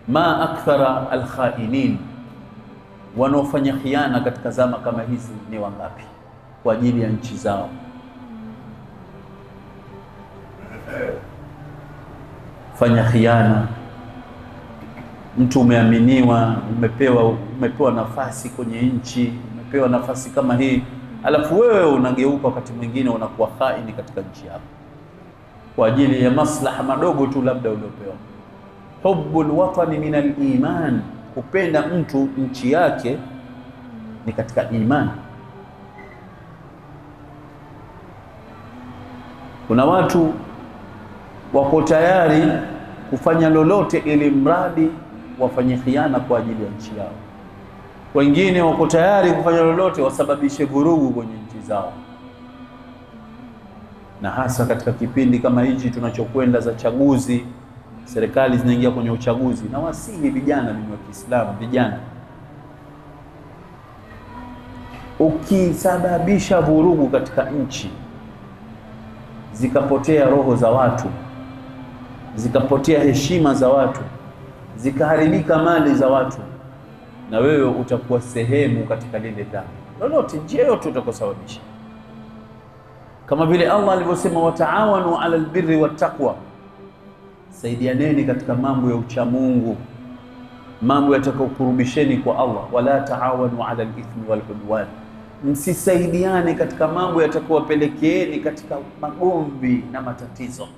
ma akthara alkhainin, wanaofanya khiana katika zama kama hizi ni wangapi kwa ajili ya nchi zao? Fanya khiana, mtu umeaminiwa, umepewa nafasi kwenye nchi, umepewa nafasi kama hii, alafu wewe unageuka wakati mwingine unakuwa khaini katika nchi yako kwa ajili ya maslaha madogo tu labda uliopewa. Hubbul watani min al-iman, kupenda mtu nchi yake ni katika imani. Kuna watu wako tayari kufanya lolote ili mradi wafanye khiana kwa ajili ya nchi yao. Wengine wako tayari kufanya lolote wasababishe vurugu kwenye nchi zao. Na hasa katika kipindi kama hichi tunachokwenda za chaguzi, serikali zinaingia kwenye uchaguzi, na wasihi vijana wa Kiislamu, vijana, ukisababisha vurugu katika nchi, zikapotea roho za watu, zikapotea heshima za watu, zikaharibika mali za watu, na wewe utakuwa sehemu katika lile dhambi lolote, njia yote utakosababisha. Kama vile Allah alivyosema, wataawanu ala albirri wattaqwa, saidianeni katika mambo ya uchamungu, mambo yatakayokurubisheni kwa Allah. Wala taawanu ala alithmi waludwan, msisaidiane katika mambo yatakayowapelekeeni katika magomvi na matatizo.